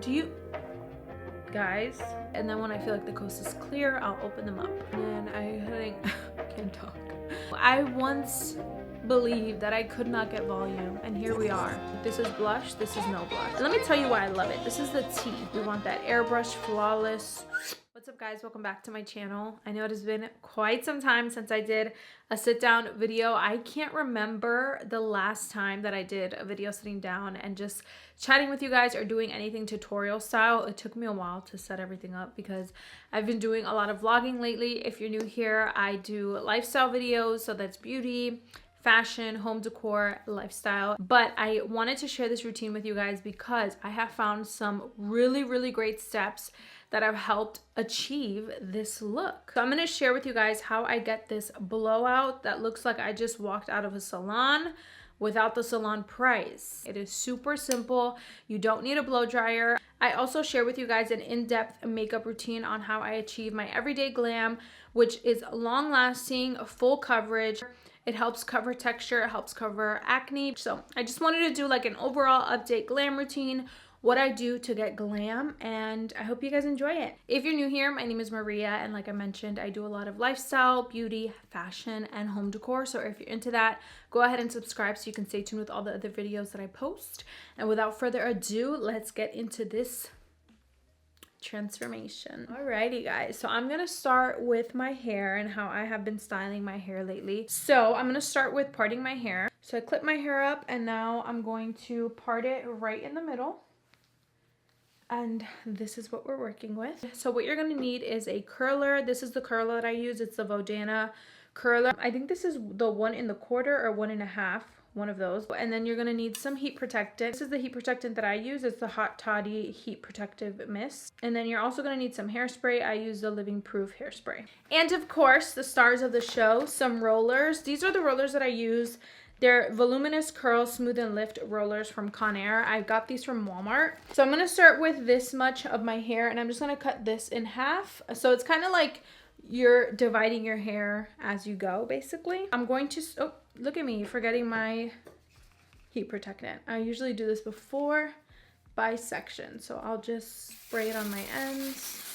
Do you guys? And then when I feel like the coast is clear, I'll open them up. And I can't talk. I once believed that I could not get volume, and here we are. This is blush, this is no blush. And let me tell you why I love it. This is the T. We want that airbrush flawless. What's up, guys? Welcome back to my channel. I know it has been quite some time since I did a sit down video. I can't remember the last time that I did a video sitting down and just chatting with you guys or doing anything tutorial style. It took me a while to set everything up because I've been doing a lot of vlogging lately. If you're new here, I do lifestyle videos, so that's beauty, fashion, home decor, lifestyle. But I wanted to share this routine with you guys because I have found some really great steps that have helped achieve this look. So I'm gonna share with you guys how I get this blowout that looks like I just walked out of a salon without the salon price. It is super simple. You don't need a blow dryer. I also share with you guys an in-depth makeup routine on how I achieve my everyday glam, which is long lasting, full coverage. It helps cover texture, it helps cover acne. So I just wanted to do like an overall update glam routine, what I do to get glam, and I hope you guys enjoy it. If you're new here, my name is Maria, and like I mentioned, I do a lot of lifestyle, beauty, fashion, and home decor. So if you're into that, go ahead and subscribe so you can stay tuned with all the other videos that I post. And without further ado, let's get into this transformation. Alrighty, guys, so I'm gonna start with my hair and how I have been styling my hair lately. So I'm gonna start with parting my hair. So I clip my hair up, and now I'm going to part it right in the middle. And this is what we're working with. So what you're gonna need is a curler. This is the curler that I use. It's the Vodana curler. I think this is the 1 1/4 or 1 1/2, one of those. And then you're gonna need some heat protectant. This is the heat protectant that I use. It's the Hot Toddy Heat Protective Mist. And then you're also gonna need some hairspray. I use the Living Proof hairspray. And of course, the stars of the show, some rollers. These are the rollers that I use. They're voluminous curl, smooth and lift rollers from Conair. I got these from Walmart. So I'm gonna start with this much of my hair, and I'm just gonna cut this in half. So it's kind of like you're dividing your hair as you go, basically. I'm going to, oh, look at me, forgetting my heat protectant. I usually do this before by section. So I'll just spray it on my ends.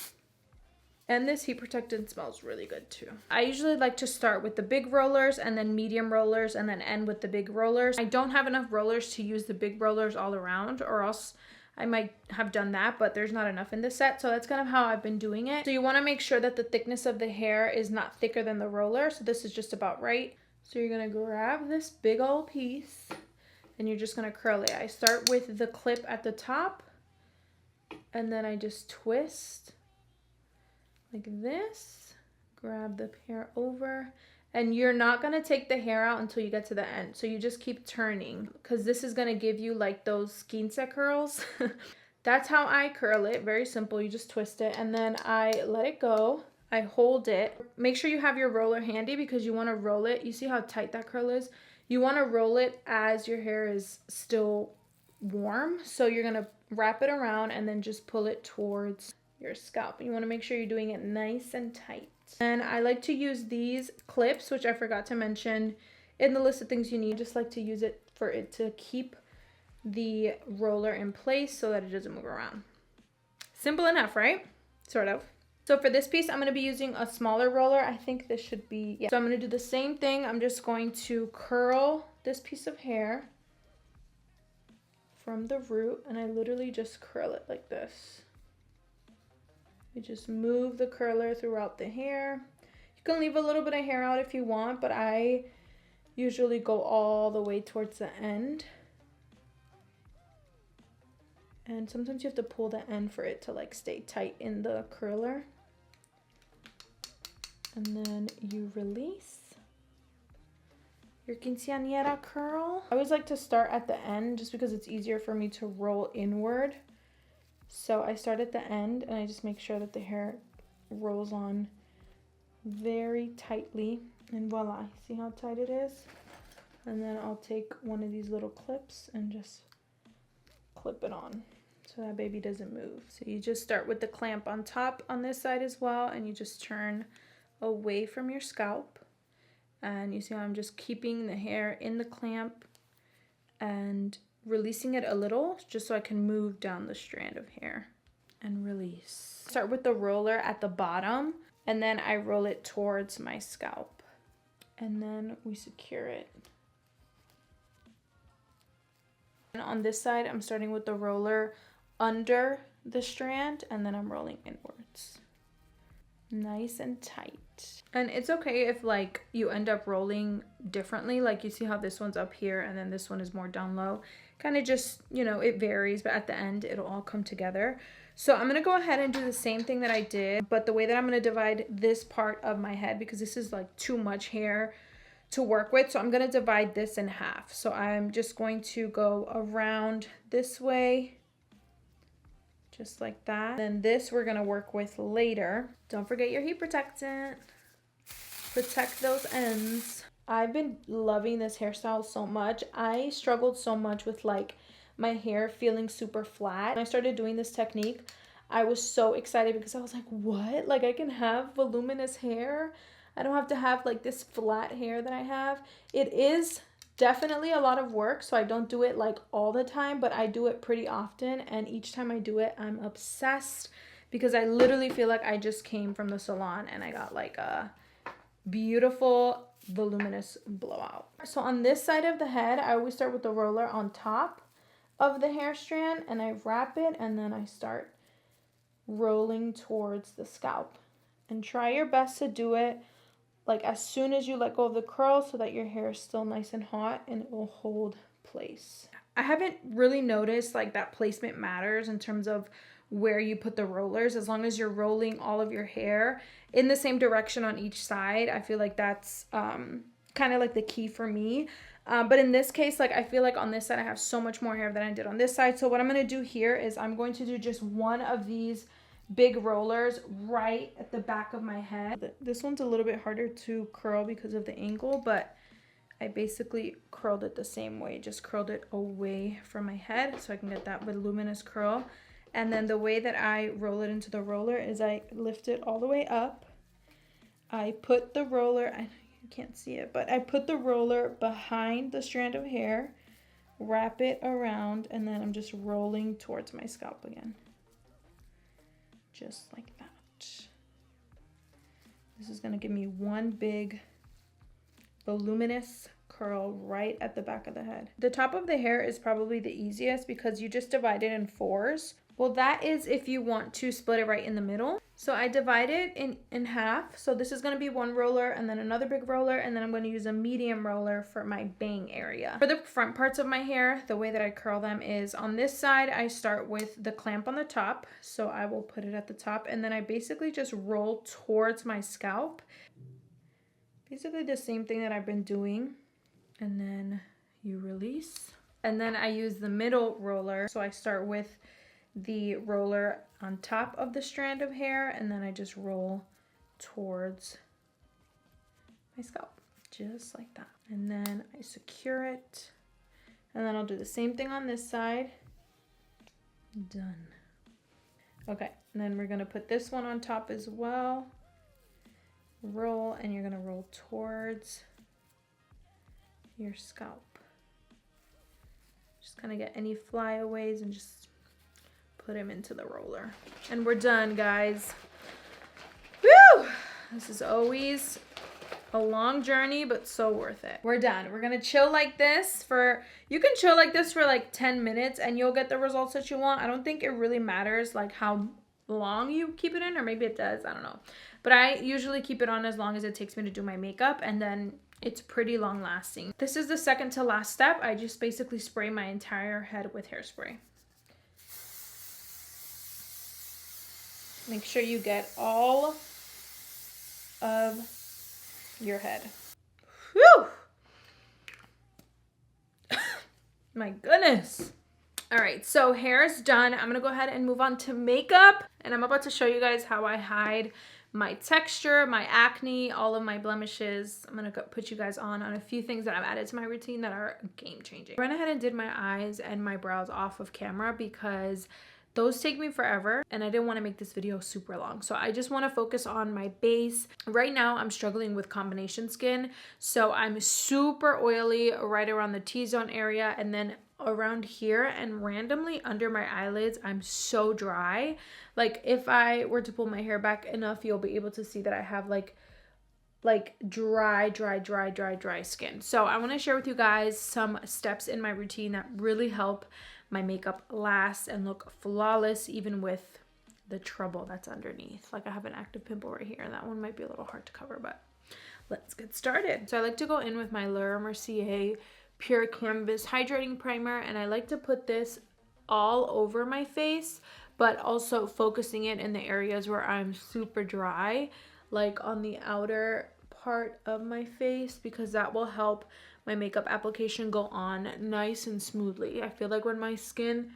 And this heat protectant smells really good too. I usually like to start with the big rollers and then medium rollers and then end with the big rollers. I don't have enough rollers to use the big rollers all around, or else I might have done that, but there's not enough in this set. So that's kind of how I've been doing it. So you wanna make sure that the thickness of the hair is not thicker than the roller. So this is just about right. So you're gonna grab this big old piece and you're just gonna curl it. I start with the clip at the top and then I just twist like this, grab the hair over, and you're not gonna take the hair out until you get to the end. So you just keep turning because this is gonna give you like those quince curls. That's how I curl it. Very simple. You just twist it and then I let it go. I hold it. Make sure you have your roller handy because you want to roll it. You see how tight that curl is? You want to roll it as your hair is still warm. So you're gonna wrap it around and then just pull it towards your scalp. You want to make sure you're doing it nice and tight. And I like to use these clips, which I forgot to mention in the list of things you need. Just like to use it for it to keep the roller in place so that it doesn't move around. Simple enough, right? Sort of. So for this piece, I'm going to be using a smaller roller. I think this should be, yeah. So I'm going to do the same thing. I'm just going to curl this piece of hair from the root, and I literally just curl it like this. You just move the curler throughout the hair. You can leave a little bit of hair out if you want, but I usually go all the way towards the end. And sometimes you have to pull the end for it to like stay tight in the curler. And then you release your quinceañera curl. I always like to start at the end just because it's easier for me to roll inward. So I start at the end and I just make sure that the hair rolls on very tightly, and voila, see how tight it is? And then I'll take one of these little clips and just clip it on so that baby doesn't move. So you just start with the clamp on top on this side as well, and you just turn away from your scalp. And you see how I'm just keeping the hair in the clamp and releasing it a little just so I can move down the strand of hair and release. Start with the roller at the bottom and then I roll it towards my scalp and then we secure it. And on this side, I'm starting with the roller under the strand and then I'm rolling inwards. Nice and tight. And it's okay if like you end up rolling differently, like you see how this one's up here and then this one is more down low. Kind of just, you know, it varies, but at the end it'll all come together. So I'm gonna go ahead and do the same thing that I did, but the way that I'm gonna divide this part of my head, because this is like too much hair to work with, so I'm gonna divide this in half. So I'm just going to go around this way, just like that. Then this we're gonna work with later. Don't forget your heat protectant. Protect those ends. I've been loving this hairstyle so much. I struggled so much with like my hair feeling super flat. When I started doing this technique, I was so excited because I was like, what? Like I can have voluminous hair? I don't have to have like this flat hair that I have. It is definitely a lot of work, so I don't do it like all the time, but I do it pretty often, and each time I do it, I'm obsessed because I literally feel like I just came from the salon and I got like a beautiful voluminous blowout. So on this side of the head, I always start with the roller on top of the hair strand and I wrap it and then I start rolling towards the scalp. And try your best to do it like as soon as you let go of the curl so that your hair is still nice and hot and it will hold place. I haven't really noticed like that placement matters in terms of where you put the rollers, as long as you're rolling all of your hair in the same direction on each side. I feel like that's kind of like the key for me. But in this case, like I feel like on this side I have so much more hair than I did on this side. So what I'm going to do here is I'm going to do just one of these big rollers right at the back of my head. This one's a little bit harder to curl because of the angle, but I basically curled it the same way, just curled it away from my head so I can get that voluminous curl. And then the way that I roll it into the roller is I lift it all the way up. I put the roller, you can't see it, but I put the roller behind the strand of hair, wrap it around, and then I'm just rolling towards my scalp again. Just like that. This is gonna give me one big voluminous curl right at the back of the head. The top of the hair is probably the easiest because you just divide it in fours. Well, that is if you want to split it right in the middle. So I divide it in half. So this is going to be one roller and then another big roller, and then I'm going to use a medium roller for my bang area. For the front parts of my hair, the way that I curl them is on this side, I start with the clamp on the top. So I will put it at the top and then I basically just roll towards my scalp. Basically the same thing that I've been doing. And then you release. And then I use the middle roller. So I start with the roller on top of the strand of hair and then I just roll towards my scalp, just like that. And then I secure it. And then I'll do the same thing on this side. Done. Okay, and then we're gonna put this one on top as well. Roll, and you're gonna roll towards your scalp. Just kind of get any flyaways and just put him into the roller. And we're done, guys. Woo! This is always a long journey, but so worth it. We're done. We're gonna chill like this for, you can chill like this for like 10 minutes and you'll get the results that you want. I don't think it really matters like how long you keep it in, or maybe it does, I don't know. But I usually keep it on as long as it takes me to do my makeup, and then it's pretty long lasting. This is the second to last step. I just basically spray my entire head with hairspray. Make sure you get all of your head. Whew! My goodness. All right, so hair is done. I'm gonna go ahead and move on to makeup, and I'm about to show you guys how I hide my texture, my acne, all of my blemishes. I'm gonna put you guys on a few things that I've added to my routine that are game changing. I went ahead and did my eyes and my brows off of camera because those take me forever and I didn't want to make this video super long. So I just want to focus on my base. Right now I'm struggling with combination skin. So I'm super oily right around the T-zone area, and then around here and randomly under my eyelids. I'm so dry. Like if I were to pull my hair back enough, you'll be able to see that I have like dry skin. So I want to share with you guys some steps in my routine that really help my makeup last and look flawless even with the trouble that's underneath. Like I have an active pimple right here. That one might be a little hard to cover, but let's get started. So I like to go in with my Laura Mercier Pure Canvas Hydrating Primer, and I like to put this all over my face, but also focusing it in the areas where I'm super dry, like on the outer part of my face, because that will help my makeup application go on nice and smoothly. I feel like when my skin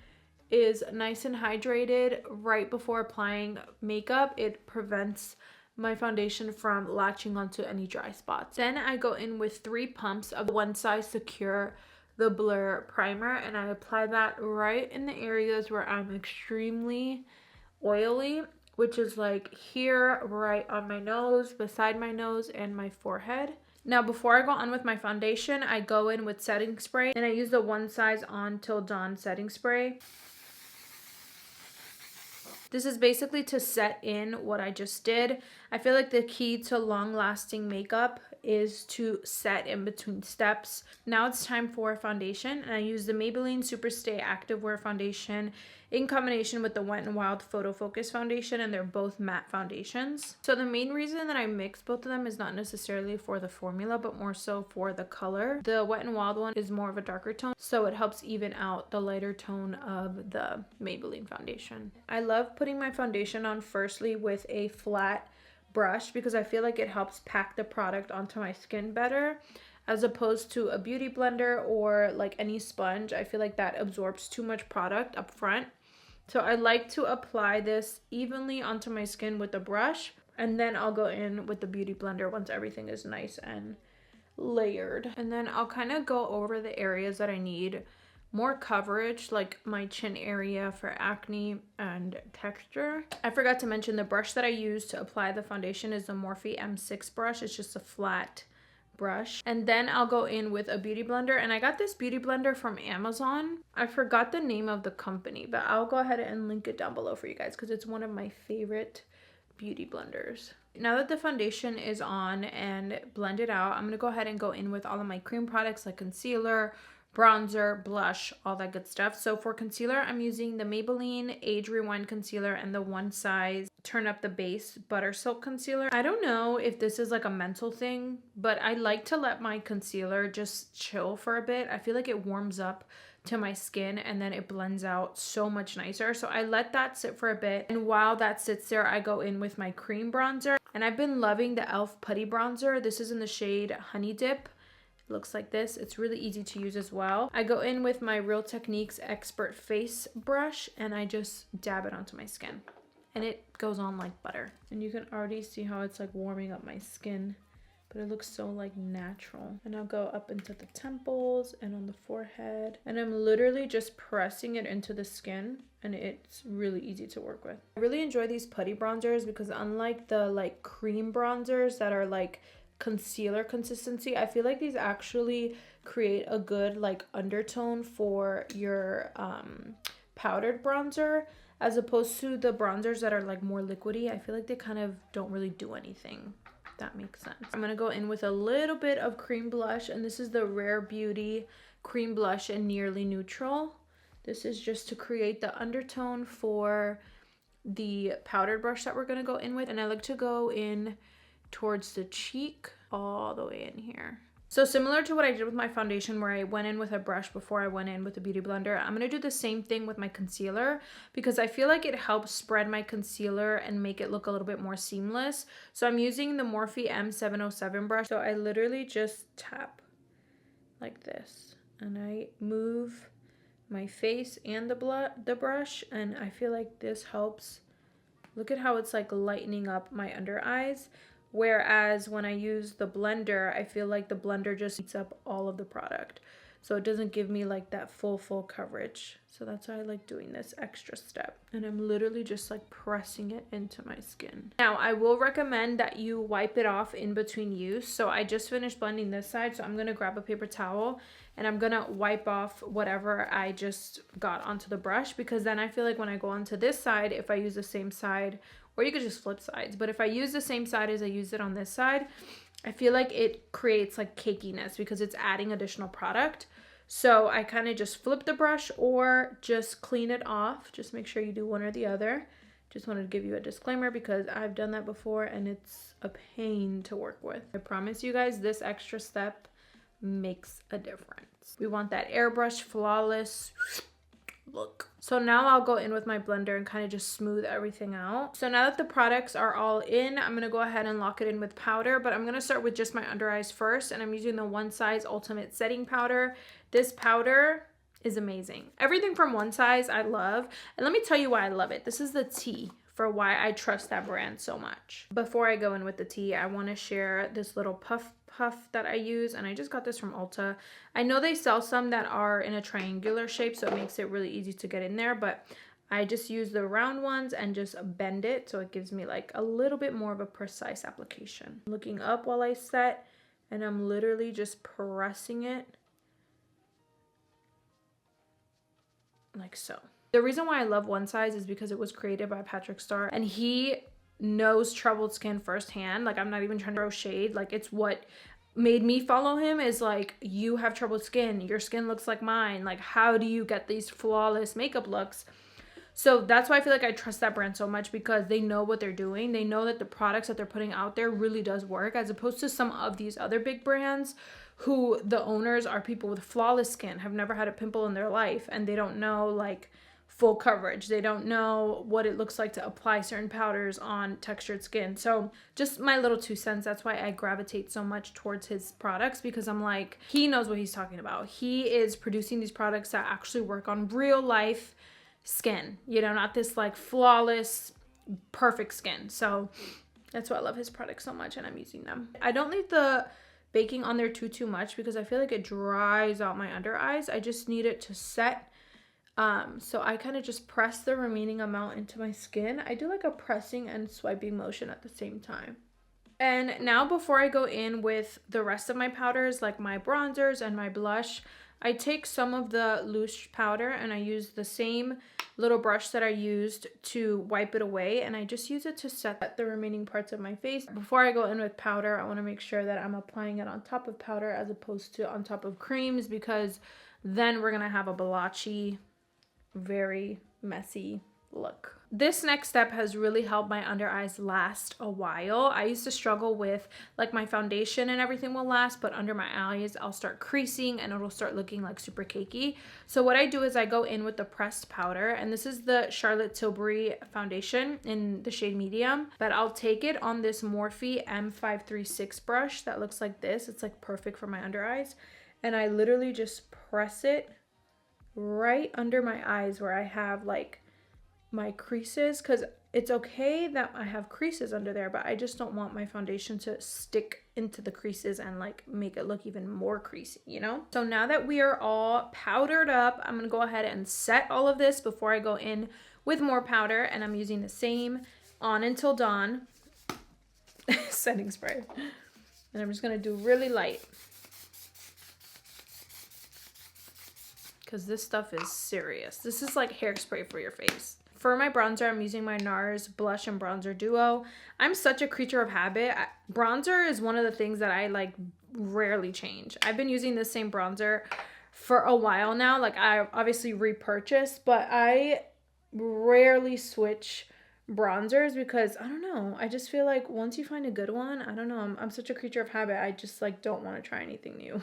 is nice and hydrated right before applying makeup, it prevents my foundation from latching onto any dry spots. Then I go in with 3 pumps of One Size Secure the Blur primer, and I apply that right in the areas where I'm extremely oily, which is like here, right on my nose, beside my nose, and my forehead. Now before I go on with my foundation, I go in with setting spray, and I use the One Size On Till Dawn setting spray. This is basically to set in what I just did. I feel like the key to long-lasting makeup is to set in between steps. Now it's time for foundation, and I use the Maybelline Superstay Activewear Foundation in combination with the Wet n Wild Photo Focus Foundation, and they're both matte foundations. So the main reason that I mix both of them is not necessarily for the formula, but more so for the color. The Wet n Wild one is more of a darker tone, so it helps even out the lighter tone of the Maybelline foundation. I love putting my foundation on firstly with a flat brush because I feel like it helps pack the product onto my skin better, as opposed to a beauty blender or like any sponge. I feel like that absorbs too much product up front. So I like to apply this evenly onto my skin with a brush, and then I'll go in with the beauty blender once everything is nice and layered. And then I'll kind of go over the areas that I need more coverage, like my chin area for acne and texture. I forgot to mention the brush that I use to apply the foundation is the Morphe M6 brush. It's just a flat brush. And then I'll go in with a beauty blender, and I got this beauty blender from Amazon. I forgot the name of the company, but I'll go ahead and link it down below for you guys because it's one of my favorite beauty blenders. Now that the foundation is on and blended out, I'm going to go ahead and go in with all of my cream products like concealer, bronzer, blush, all that good stuff. So for concealer, I'm using the Maybelline Age Rewind Concealer and the One Size Turn Up the Base Butter Silk Concealer. I don't know if this is like a mental thing, but I like to let my concealer just chill for a bit. I feel like it warms up to my skin and then it blends out so much nicer. So I let that sit for a bit, and while that sits there, I go in with my cream bronzer. And I've been loving the e.l.f. Putty Bronzer. This is in the shade Honey Dip. Looks like this. It's really easy to use as well. I go in with my Real Techniques Expert Face brush, and I just dab it onto my skin, and it goes on like butter. And you can already see how it's like warming up my skin, but it looks so like natural. And I'll go up into the temples and on the forehead, and I'm literally just pressing it into the skin, and it's really easy to work with. I really enjoy these putty bronzers because unlike the like cream bronzers that are like concealer consistency, I feel like these actually create a good like undertone for your powdered bronzer, as opposed to the bronzers that are like more liquidy. I feel like they kind of don't really do anything, if that makes sense. I'm gonna go in with a little bit of cream blush, and this is the Rare Beauty Cream Blush in Nearly Neutral. This is just to create the undertone for the powdered brush that we're gonna go in with, and I like to go in towards the cheek all the way in here. So similar to what I did with my foundation where I went in with a brush before I went in with a beauty blender, I'm going to do the same thing with my concealer because I feel like it helps spread my concealer and make it look a little bit more seamless. So I'm using the Morphe M707 brush. So I literally just tap like this, and I move my face and the brush, and I feel like this helps. Look at how it's like lightening up my under eyes. Whereas when I use the blender, I feel like the blender just heats up all of the product. so it doesn't give me like that full coverage. So that's why I like doing this extra step. And I'm literally just like pressing it into my skin. Now, I will recommend that you wipe it off in between use. So I just finished blending this side, so I'm going to grab a paper towel and I'm going to wipe off whatever I just got onto the brush, because then I feel like when I go onto this side, if I use the same side, or you could just flip sides, but if I use the same side as I used it on this side, I feel like it creates like cakiness because it's adding additional product. So I kind of just flip the brush or just clean it off. Just make sure you do one or the other. Just wanted to give you a disclaimer because I've done that before and it's a pain to work with. I promise you guys, this extra step makes a difference. We want that airbrush flawless look. So now I'll go in with my blender and kind of just smooth everything out. So now that the products are all in, I'm going to go ahead and lock it in with powder, but I'm going to start with just my under eyes first, and I'm using the One Size Ultimate Setting Powder. This powder is amazing. Everything from One Size I love, and let me tell you why I love it. This is the tea for why I trust that brand so much. Before I go in with the tea, I want to share this little puff that I use, and I just got this from Ulta. I know they sell some that are in a triangular shape, so it makes it really easy to get in there, but I just use the round ones and just bend it so it gives me like a little bit more of a precise application. Looking up while I set, and I'm literally just pressing it like so. The reason why I love One Size is because it was created by Patrick Starr, and he knows troubled skin firsthand. Like, I'm not even trying to throw shade. Like, it's what made me follow him is like, you have troubled skin, your skin looks like mine, like how do you get these flawless makeup looks? So that's why I feel like I trust that brand so much, because they know what they're doing. They know that the products that they're putting out there really does work, as opposed to some of these other big brands who the owners are people with flawless skin, have never had a pimple in their life, and they don't know like full coverage. They don't know what it looks like to apply certain powders on textured skin. So just my little 2 cents. That's why I gravitate so much towards his products, because I'm like, he knows what he's talking about. He is producing these products that actually work on real life skin, you know, not this like flawless, perfect skin. So that's why I love his products so much, and I'm using them. I don't leave the baking on there too much because I feel like it dries out my under eyes. I just need it to set. So I kind of just press the remaining amount into my skin. I do like a pressing and swiping motion at the same time. And now before I go in with the rest of my powders, like my bronzers and my blush, I take some of the loose powder and I use the same little brush that I used to wipe it away, and I just use it to set the remaining parts of my face. Before I go in with powder, I want to make sure that I'm applying it on top of powder as opposed to on top of creams, because then we're going to have a blotchy, very messy look. This next step has really helped my under eyes last a while. I used to struggle with like my foundation and everything will last, but under my eyes I'll start creasing and it'll start looking like super cakey. So what I do is I go in with the pressed powder, and this is the Charlotte Tilbury foundation in the shade medium, but I'll take it on this Morphe M536 brush that looks like this. It's like perfect for my under eyes, and I literally just press it right under my eyes where I have like my creases, because it's okay that I have creases under there, but I just don't want my foundation to stick into the creases and like make it look even more creasy, you know? So now that we are all powdered up, I'm gonna go ahead and set all of this before I go in with more powder, and I'm using the same On Until Dawn setting spray, and I'm just gonna do really light, because this stuff is serious. This is like hairspray for your face. For my bronzer, I'm using my NARS Blush and Bronzer Duo. I'm such a creature of habit. Bronzer is one of the things that I like rarely change. I've been using this same bronzer for a while now. Like, I obviously repurchased, but I rarely switch bronzers because I don't know. I just feel like once you find a good one, I don't know. I'm such a creature of habit. I just like don't want to try anything new.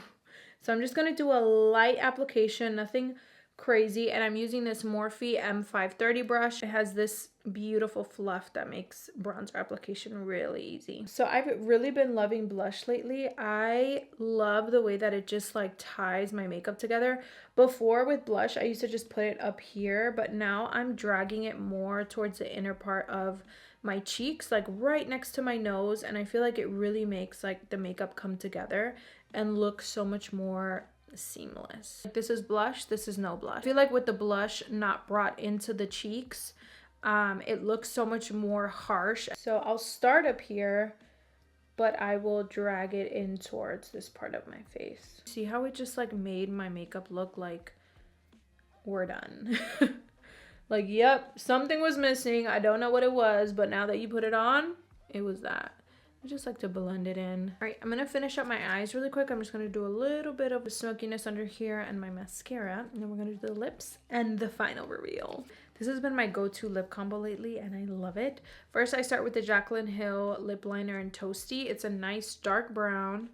So I'm just going to do a light application, nothing crazy, and I'm using this Morphe M530 brush. It has this beautiful fluff that makes bronzer application really easy. So I've really been loving blush lately. I love the way that it just like ties my makeup together. Before with blush, I used to just put it up here, but now I'm dragging it more towards the inner part of my cheeks, like right next to my nose, and I feel like it really makes like the makeup come together and look so much more seamless. Like, this is blush, this is no blush. I feel like with the blush not brought into the cheeks, it looks so much more harsh. So I'll start up here, but I will drag it in towards this part of my face. See how it just like made my makeup look like we're done. Like, yep, something was missing. I don't know what it was, but now that you put it on, it was that. I just like to blend it in. All right, I'm gonna finish up my eyes really quick. I'm just gonna do a little bit of smokiness under here and my mascara, and then we're gonna do the lips and the final reveal. This has been my go-to lip combo lately, and I love it. First, I start with the Jaclyn Hill lip liner in Toasty. It's a nice dark brown,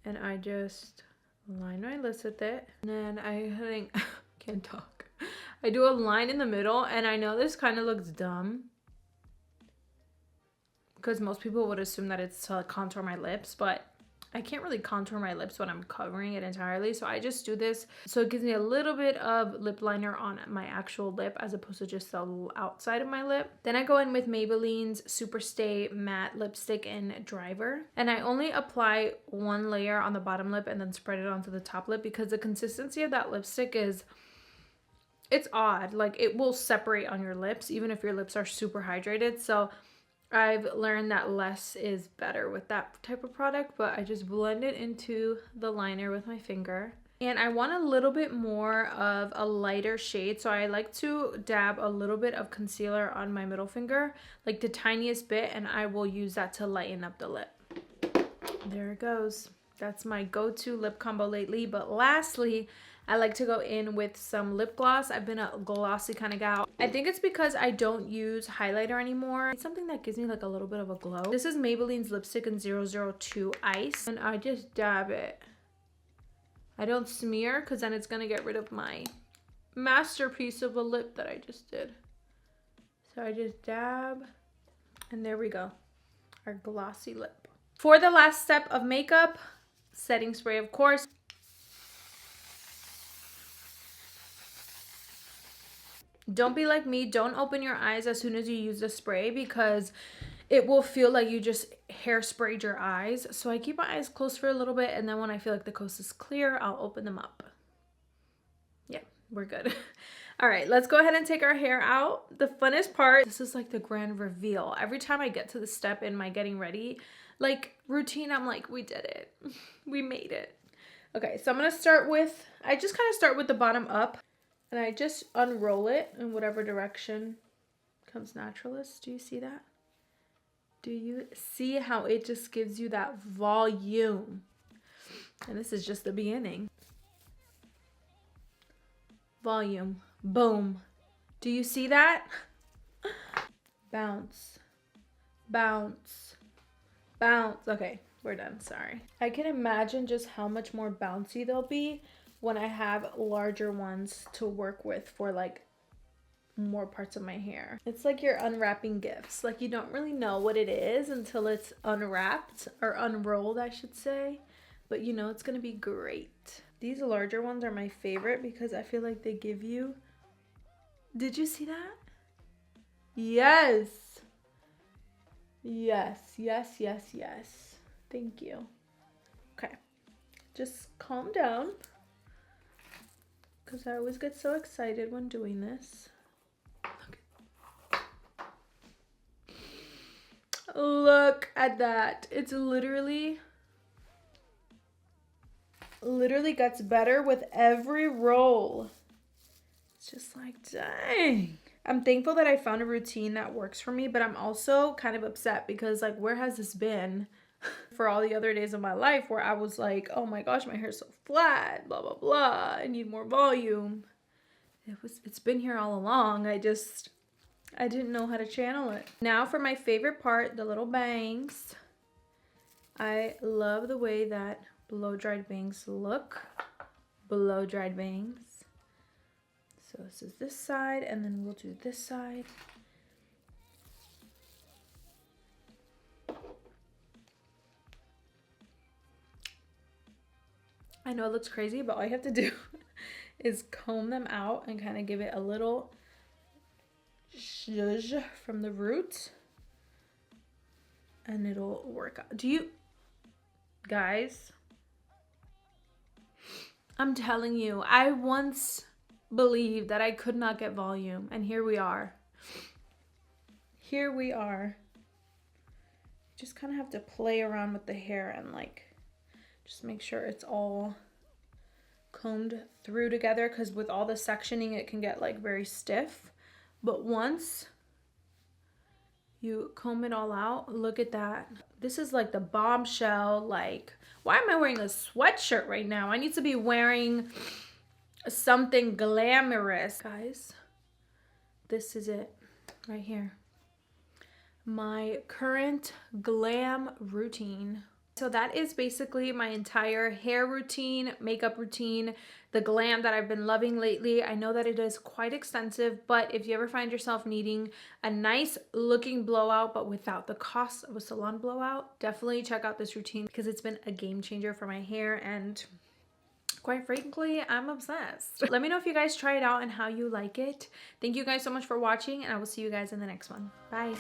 and I just line my lips with it. And then I think, can't talk. I do a line in the middle, and I know this kind of looks dumb because most people would assume that it's to contour my lips, but I can't really contour my lips when I'm covering it entirely. So I just do this so it gives me a little bit of lip liner on my actual lip as opposed to just the outside of my lip. Then I go in with Maybelline's Superstay Matte Lipstick in Driver. And I only apply one layer on the bottom lip and then spread it onto the top lip because the consistency of that lipstick is... it's odd. Like, it will separate on your lips even if your lips are super hydrated. So I've learned that less is better with that type of product, but I just blend it into the liner with my finger. And I want a little bit more of a lighter shade, so I like to dab a little bit of concealer on my middle finger, like the tiniest bit, and I will use that to lighten up the lip. There it goes. That's my go-to lip combo lately. But lastly, I like to go in with some lip gloss. I've been a glossy kind of gal. I think it's because I don't use highlighter anymore. It's something that gives me like a little bit of a glow. This is Maybelline's lipstick in 002 Ice. And I just dab it. I don't smear because then it's going to get rid of my masterpiece of a lip that I just did. So I just dab. And there we go. Our glossy lip. For the last step of makeup, setting spray, of course. Don't be like me. Don't open your eyes as soon as you use the spray because it will feel like you just hairsprayed your eyes. So I keep my eyes closed for a little bit, and then when I feel like the coast is clear, I'll open them up. Yeah, we're good. All right, let's go ahead and take our hair out. The funnest part, this is like the grand reveal. Every time I get to the step in my getting ready, like routine, I'm like, we did it. We made it. Okay, so I'm gonna start with, I just kind of start with the bottom up. And I just unroll it in whatever direction comes naturalist. Do you see that? Do you see how it just gives you that volume? And this is just the beginning. Volume. Boom. Do you see that? Bounce. Bounce. Bounce. Okay, we're done. Sorry. I can imagine just how much more bouncy they'll be when I have larger ones to work with for like more parts of my hair. It's like you're unwrapping gifts. Like you don't really know what it is until it's unwrapped or unrolled, I should say. But you know it's gonna be great. These larger ones are my favorite because I feel like they give you... Did you see that? Yes. Yes, yes, yes, yes. Thank you. Okay. Just calm down. Because I always get so excited when doing this. Look at that. It's literally gets better with every roll. It's just like, dang. I'm thankful that I found a routine that works for me, but I'm also kind of upset because like, where has this been for all the other days of my life where I was like, oh my gosh, my hair's so flat, blah, blah, blah. I need more volume. It's been here all along. I didn't know how to channel it. Now for my favorite part, the little bangs. I love the way that blow-dried bangs look. Blow-dried bangs. So this is this side, and then we'll do this side. I know it looks crazy, but all I have to do is comb them out and kind of give it a little zhuzh from the root. And it'll work out. Do you, guys, I'm telling you, I once believed that I could not get volume, and here we are. Here we are. Just kind of have to play around with the hair and like just make sure it's all combed through together, because with all the sectioning it can get like very stiff. But once you comb it all out, look at that. This is like the bombshell. Like, why am I wearing a sweatshirt right now? I need to be wearing something glamorous. Guys, this is it right here. My current glam routine. So that is basically my entire hair routine, makeup routine, the glam that I've been loving lately. I know that it is quite extensive, but if you ever find yourself needing a nice looking blowout but without the cost of a salon blowout, definitely check out this routine because it's been a game changer for my hair, and quite frankly, I'm obsessed. Let me know if you guys try it out and how you like it. Thank you guys so much for watching, and I will see you guys in the next one. Bye.